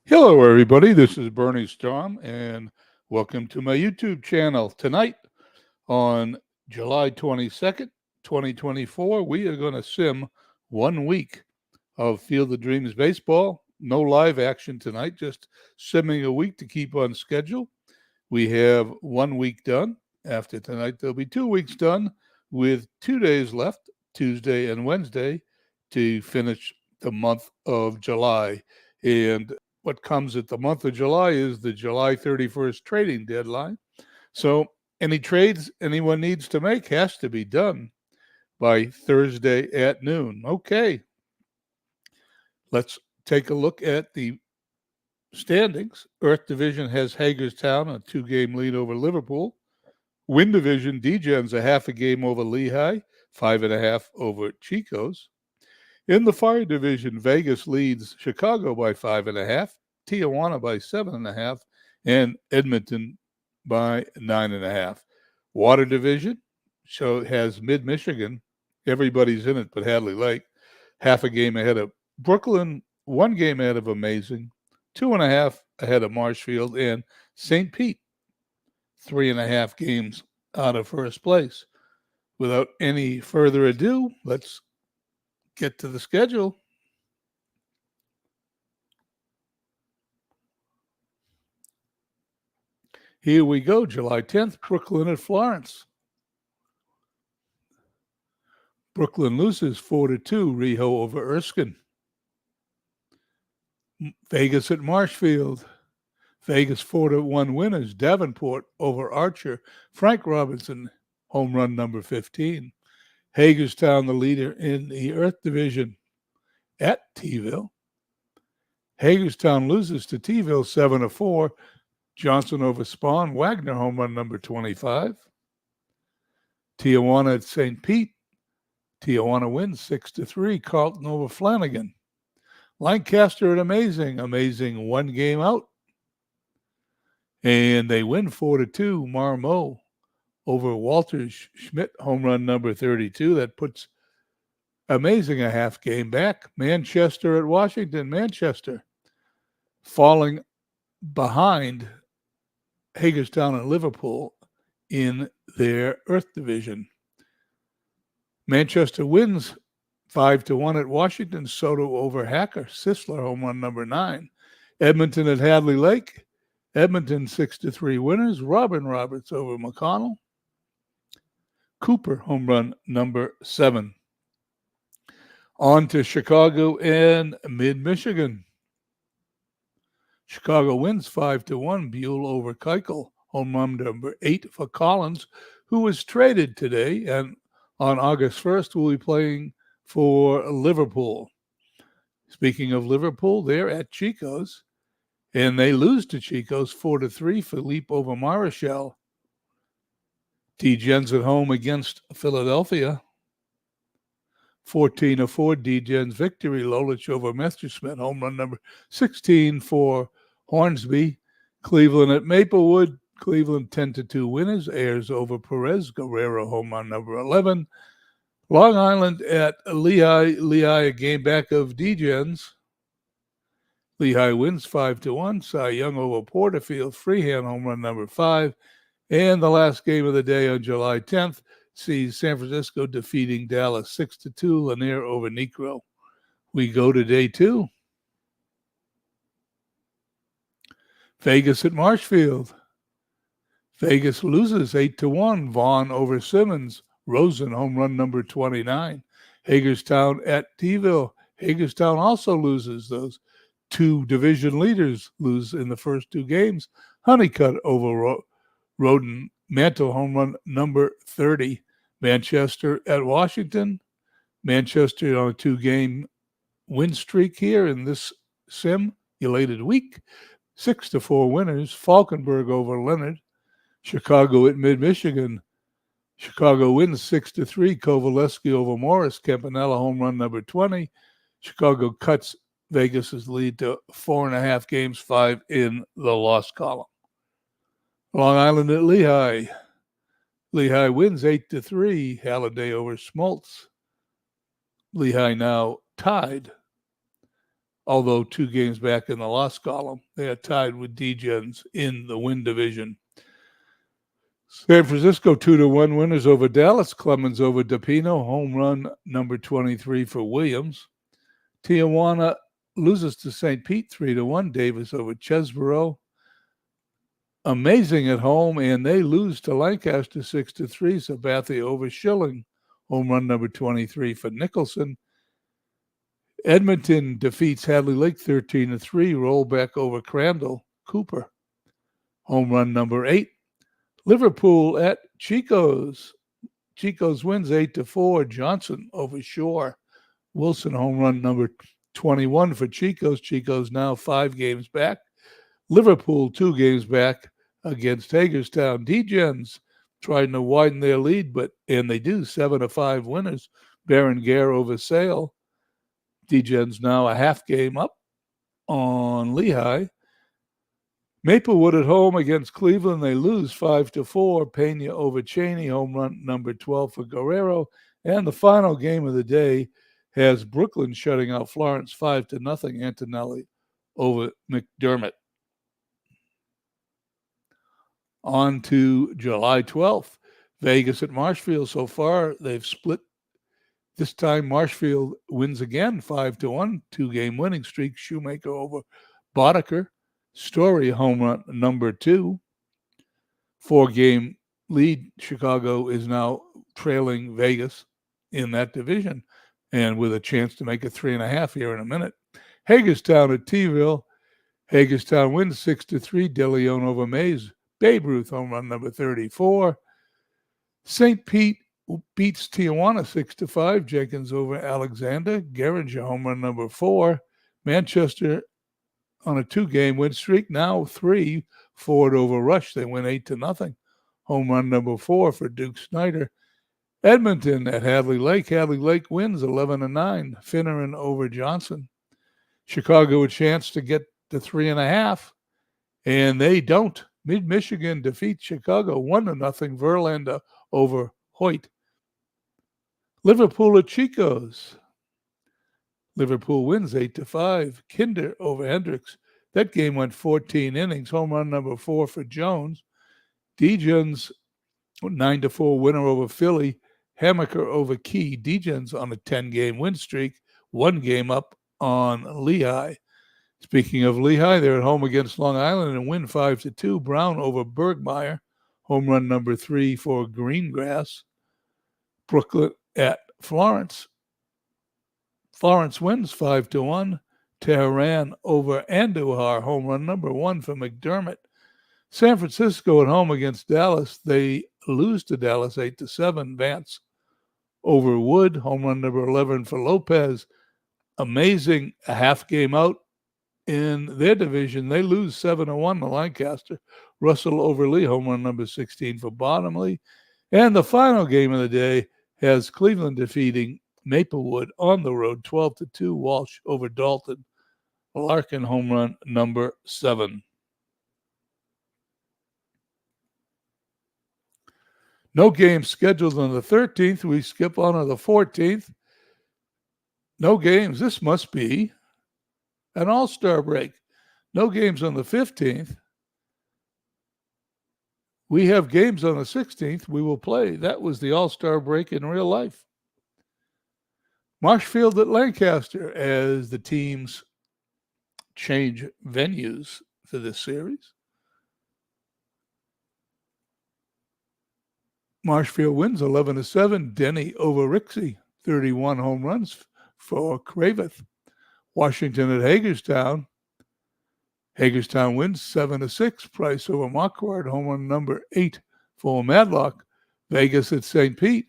Hello, everybody. This is Bernie Storm, and welcome to my YouTube channel. Tonight, on July 22nd, 2024, we are going to sim 1 week of Field of Dreams baseball. No live action tonight, just simming a week to keep on schedule. We have 1 week done. After tonight, there'll be 2 weeks done with 2 days left, Tuesday and Wednesday, to finish the month of July. And what comes at the month of July is the July 31st trading deadline. So any trades anyone needs to make has to be done by Thursday at noon. Okay, let's take a look at the standings. Earth Division has Hagerstown a 2-game lead over Liverpool. Wind Division, D-Gen's a half a game over Lehigh, 5.5 over Chico's. In the Fire Division, Vegas leads Chicago by 5.5, Tijuana by 7.5, and Edmonton by 9.5. Water Division has Mid-Michigan. Everybody's in it but Hadley Lake. Half a game ahead of Brooklyn, 1 game ahead of Amazing, 2.5 ahead of Marshfield, and St. Pete, 3.5 games out of first place. Without any further ado, let's get to the schedule. Here we go, July 10th, Brooklyn at Florence. Brooklyn loses 4-2, Riho over Erskine. Vegas at Marshfield. Vegas 4-1 winners, Davenport over Archer. Frank Robinson, home run number 15. Hagerstown, the leader in the Earth Division at T-ville. Hagerstown loses to T-ville 7-4. Johnson over Spawn. Wagner, home run number 25. Tijuana at St. Pete. Tijuana wins 6-3. Carlton over Flanagan. Lancaster at Amazing. Amazing 1 game out. And they win 4-2. Marmot over Walters. Schmidt, home run number 32. That puts Amazing a half game back. Manchester at Washington. Manchester falling behind Hagerstown and Liverpool in their Earth Division. Manchester wins 5-1 at Washington. Soto over Hacker. Sisler, home run number 9. Edmonton at Hadley Lake. Edmonton 6-3 winners. Robin Roberts over McConnell. Cooper, home run number 7. On to Chicago and Mid-Michigan. Chicago wins 5-1. Buell over Keuchel. Home run number 8 for Collins, who was traded today and on August 1st will be playing for Liverpool. Speaking of Liverpool, they're at Chico's, and they lose to Chico's 4-3. Philippe over Marichal. D-Gen's at home against Philadelphia. 14-4 D-Gen's victory. Lolich over Messerschmidt. Home run number 16 for Hornsby. Cleveland at Maplewood. Cleveland 10-2 winners. Ayers over Perez. Guerrero home run number 11. Long Island at Lehigh. Lehigh a game back of D-Gen's. Lehigh wins 5-1. Cy Young over Porterfield. Freehand home run number 5. And the last game of the day on July 10th sees San Francisco defeating Dallas 6-2. Lanier over Negro. We go to day 2. Vegas at Marshfield. Vegas loses 8-1. Vaughn over Simmons. Rosen home run number 29. Hagerstown at T-ville. Hagerstown also loses. Those 2 division leaders lose in the first 2 games. Honeycutt over Roden. Mantle home run number 30. Manchester at Washington. Manchester on a 2-game win streak here in this simulated week. 6-4 winners. Falkenberg over Leonard. Chicago at Mid-Michigan. Chicago wins 6-3. Kovaleski over Morris. Campanella home run number 20. Chicago cuts Vegas's lead to 4.5 games, 5 in the loss column. Long Island at Lehigh. Lehigh wins 8-3. Halliday over Schmaltz. Lehigh now tied although 2 games back in the loss column. They are tied with D-Gens in the win division. San Francisco 2-1 winners over Dallas. Clemens over DePino. Home run number 23 for Williams. Tijuana loses to St. Pete 3-1. Davis over Chesborough. Amazing at home, and they lose to Lancaster 6-3. Sabathia over Schilling. Home run number 23 for Nicholson. Edmonton defeats Hadley Lake 13-3. Rollback over Crandall. Cooper. Home run number 8. Liverpool at Chico's. Chico's wins 8-4. Johnson over Shore. Wilson home run number 21 for Chico's. Chico's now 5 games back. Liverpool 2 games back against Hagerstown. D-Gens trying to widen their lead, and they do, 7-5 winners. Berenguer over Sale. D-Gens now a half game up on Lehigh. Maplewood at home against Cleveland. They lose 5-4. Pena over Cheney. Home run number 12 for Guerrero. And the final game of the day has Brooklyn shutting out Florence 5-0. Antonelli over McDermott. On to July 12th. Vegas at Marshfield. So far, they've split. This time, Marshfield wins again, 5-1. 2-game winning streak. Shoemaker over Boddicker. Story home run number 2. 4-game lead. Chicago is now trailing Vegas in that division, and with a chance to make it 3.5 here in a minute. Hagerstown at T-ville. Hagerstown wins 6-3. De Leon over Mays. Babe Ruth home run number 34. St. Pete beats Tijuana 6-5. Jenkins over Alexander. Geringer home run number 4. Manchester on a 2-game win streak, now 3. Ford over Rush. They win 8-0. Home run number 4 for Duke Snyder. Edmonton at Hadley Lake. Hadley Lake wins 11-9. Finneran over Johnson. Chicago a chance to get to 3.5, and they don't. Mid-Michigan defeats Chicago 1-0. Verlander over Hoyt. Liverpool at Chico's. Liverpool wins 8-5. Kinder over Hendricks. That game went 14 innings. Home run number 4 for Jones. D-Gens 9-4 winner over Philly. Hammaker over Key. D-Gens on a 10-game win streak. 1 game up on Lehigh. Speaking of Lehigh, they're at home against Long Island and win 5-2. Brown over Bergmeyer. Home run number 3 for Greengrass. Brooklyn at Florence. Florence wins 5-1. Tehran over Andujar. Home run number 1 for McDermott. San Francisco at home against Dallas. They lose to Dallas 8-7. Vance over Wood. Home run number 11 for Lopez. Amazing, a half game out in their division. They lose 7-1 to Lancaster. Russell over Lee. Home run number 16 for Bottomley. And the final game of the day has Cleveland defeating Maplewood on the road, 12-2. Walsh over Dalton. Larkin home run number 7. No games scheduled on the 13th. We skip on to the 14th. No games. This must be an all-star break. No games on the 15th. We have games on the 16th. We will play. That was the all-star break in real life. Marshfield at Lancaster as the teams change venues for this series. Marshfield wins 11-7. Denny over Rixey. 31 home runs for Kraveth. Washington at Hagerstown. Hagerstown wins 7-6. Price over Marquardt. Home run number 8 for Madlock. Vegas at St. Pete.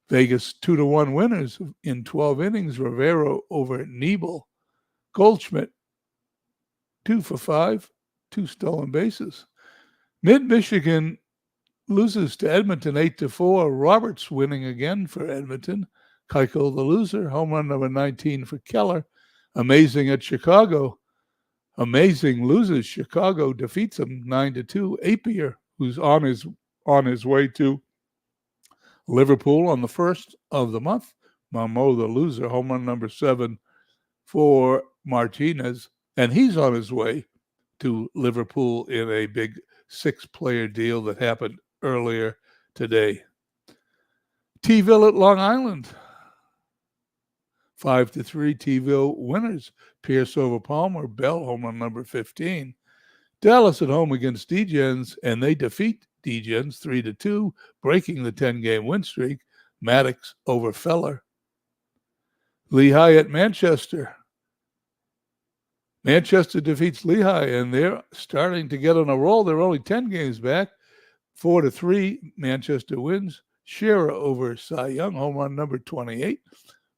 Vegas 2-1 winners in 12 innings. Rivero over Niebel. Goldschmidt 2 for 5. 2 stolen bases. Mid-Michigan loses to Edmonton 8-4. Roberts winning again for Edmonton. Keuchel the loser. Home run number 19 for Keller. Amazing at Chicago. Amazing loses. Chicago defeats them 9-2. Apier, who's on his way to Liverpool on the 1st of the month. Marmot the loser. Home run number 7 for Martinez, and he's on his way to Liverpool in a big 6-player deal that happened earlier today. T-Ville at Long Island. 5-3 T-Ville winners. Pierce over Palmer. Bell home run number 15. Dallas at home against D-Gens, and they defeat D-Gens 3-2, breaking the 10-game win streak. Maddox over Feller. Lehigh at Manchester. Manchester defeats Lehigh, and they're starting to get on a roll. They're only 10 games back. 4-3, Manchester wins. Shearer over Cy Young, home run number 28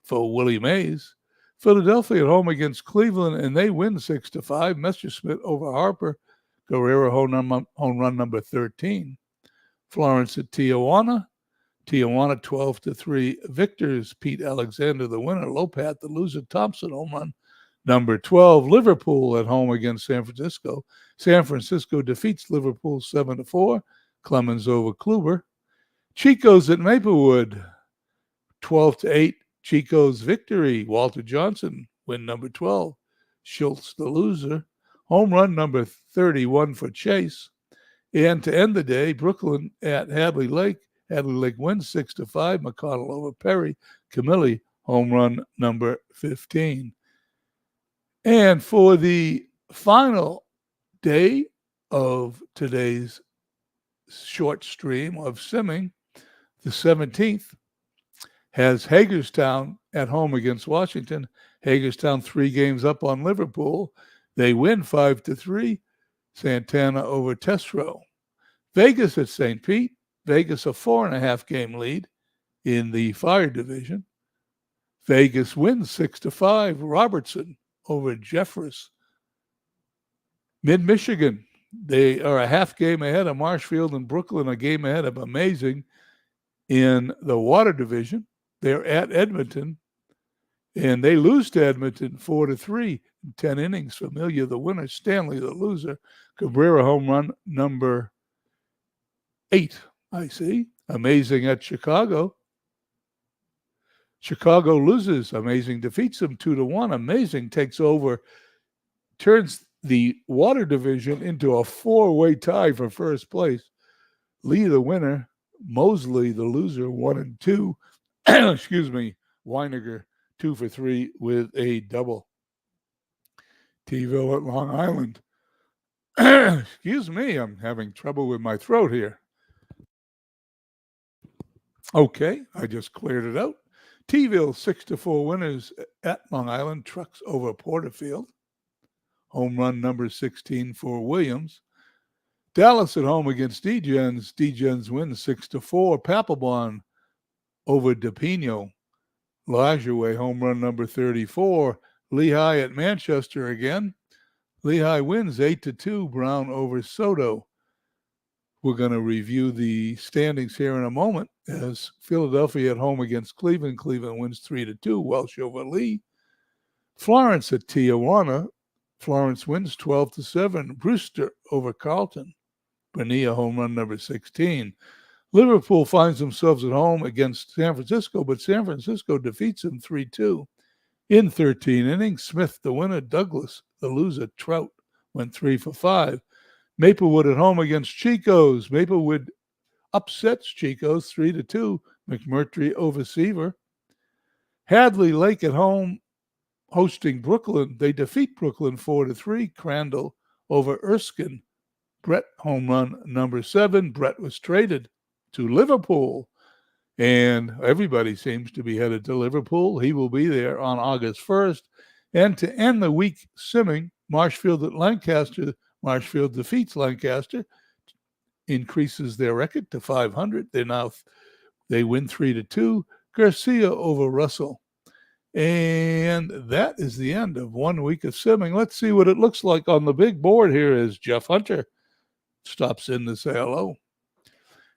for Willie Mays. Philadelphia at home against Cleveland, and they win 6-5. Messerschmidt over Harper. Guerrero home run number 13. Florence at Tijuana. Tijuana 12-3 victors. Pete Alexander the winner. Lopat the loser. Thompson home run number 12. Liverpool at home against San Francisco. San Francisco defeats Liverpool 7-4. Clemens over Kluber. Chico's at Maplewood 12-8. Chico's victory. Walter Johnson win number 12. Schultz the loser. Home run number 31 for Chase. And to end the day, Brooklyn at Hadley Lake. Hadley Lake wins 6-5. McConnell over Perry. Camilli home run number 15. And for the final day of today's short stream of simming, the 17th, has Hagerstown at home against Washington. Hagerstown 3 games up on Liverpool. They win 5-3. Santana over Tesreau. Vegas at St. Pete. Vegas a 4.5 game lead in the Fire division. Vegas wins 6-5. Robertson over Jeffress. Mid-Michigan, they are a half game ahead of Marshfield and Brooklyn, a game ahead of Amazing in the Water division. They're at Edmonton, and they lose to Edmonton 4-3 in 10 innings. Familia the winner, Stanley the loser. Cabrera home run number 8, I see. Amazing at Chicago. Chicago loses. Amazing defeats them 2-1. Amazing takes over, turns the Water division into a 4-way tie for first place. Lee the winner, Mosley the loser, 1-2. Excuse me, Weiniger 2 for 3 with a double. T-Ville at Long Island. Excuse me, I'm having trouble with my throat here. Okay, I just cleared it out. T-Ville 6-4 winners at Long Island. Trucks over Porterfield. Home run number 16 for Williams. Dallas at home against D-Gens. D-Gens wins 6-4. Papelbon over DePino. Lajoie home run number 34. Lehigh at Manchester again. Lehigh wins 8-2. Brown over Soto. We're going to review the standings here in a moment as Philadelphia at home against Cleveland. Cleveland wins 3-2. Welsh over Lee. Florence at Tijuana. Florence wins 12-7. Brewster over Carlton. Bonilla home run number 16. Liverpool finds themselves at home against San Francisco, but San Francisco defeats them 3-2. In 13 innings, Smith the winner, Douglas the loser, Trout went 3 for 5. Maplewood at home against Chico's. Maplewood upsets Chico's 3-2. McMurtry over Seaver. Hadley Lake at home hosting Brooklyn. They defeat Brooklyn 4-3. Crandall over Erskine. Brett home run number 7. Brett was traded to Liverpool, and everybody seems to be headed to Liverpool. He will be there on August 1st. And to end the week simming, Marshfield at Lancaster. Marshfield defeats Lancaster, increases their record to 500. They win 3-2. Garcia over Russell. And that is the end of 1 week of simming. Let's see what it looks like on the big board here as Jeff Hunter stops in to say hello.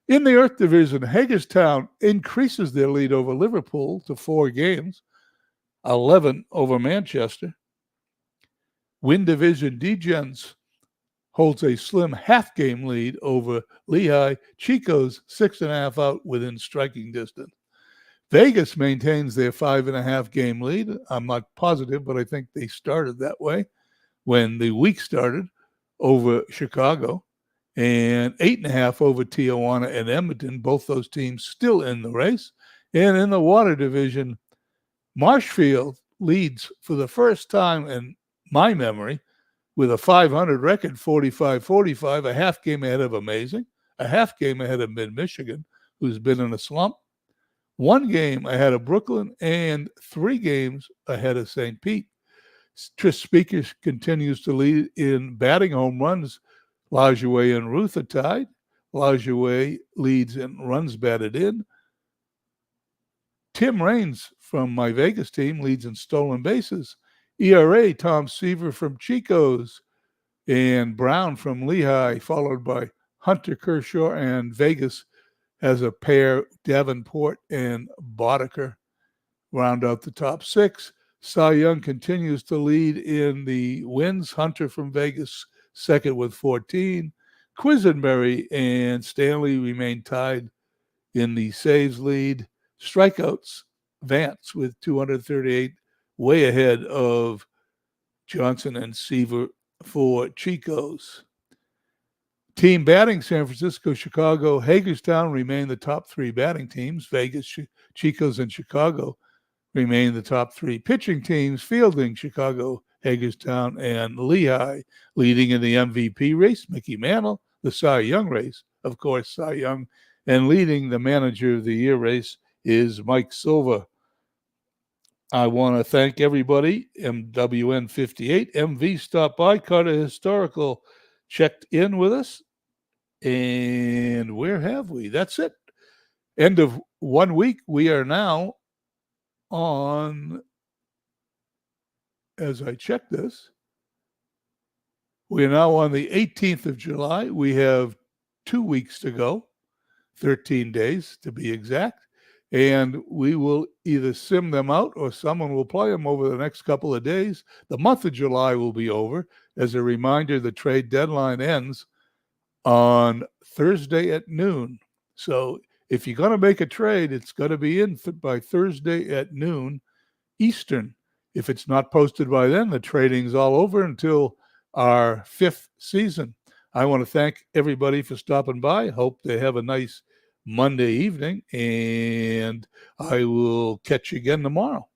In the Earth Division, Hagerstown increases their lead over Liverpool to 4 games, 11 over Manchester. Wind Division, D-Gens holds a slim half-game lead over Lehigh. Chico's 6.5 out within striking distance. Vegas maintains their 5.5 game lead. I'm not positive, but I think they started that way when the week started over Chicago, and 8.5 over Tijuana and Edmonton. Both those teams still in the race. And in the water division, Marshfield leads for the first time in my memory with a 500 record, 45-45, a half game ahead of Amazing, a half game ahead of Mid-Michigan, who's been in a slump, 1 game ahead of Brooklyn, and 3 games ahead of St. Pete. Tris Speakers continues to lead in batting home runs. Lajoie and Ruth are tied. Lajoie leads in runs batted in. Tim Raines from my Vegas team leads in stolen bases. ERA, Tom Seaver from Chico's and Brown from Lehigh, followed by Hunter Kershaw, and Vegas has a pair, Davenport and Boddicker, round out the top 6. Cy Young continues to lead in the wins. Hunter from Vegas second with 14. Quisenberry and Stanley remain tied in the saves lead. Strikeouts, Vance with 238, way ahead of Johnson and Seaver for Chico's. Team batting, San Francisco, Chicago, Hagerstown remain the top 3 batting teams. Vegas, Chico's, and Chicago remain the top 3 pitching teams. Fielding, Chicago, Hagerstown, and Lehigh. Leading in the MVP race, Mickey Mantle. The Cy Young race, of course, Cy Young. And leading the Manager of the Year race is Mike Silva. I want to thank everybody. MWN58, MV stopped by, Carter Historical checked in with us. And where have we? That's it. End of 1 week. We are now on, as I check this, we are now on the 18th of July. We have 2 weeks to go, 13 days to be exact. And we will either sim them out or someone will play them over the next couple of days. The month of July will be over. As a reminder, the trade deadline ends on Thursday at noon. So if you're going to make a trade, it's going to be in by Thursday at noon Eastern. If it's not posted by then, the trading's all over until our 5th season. I want to thank everybody for stopping by. Hope they have a nice Monday evening, and I will catch you again tomorrow.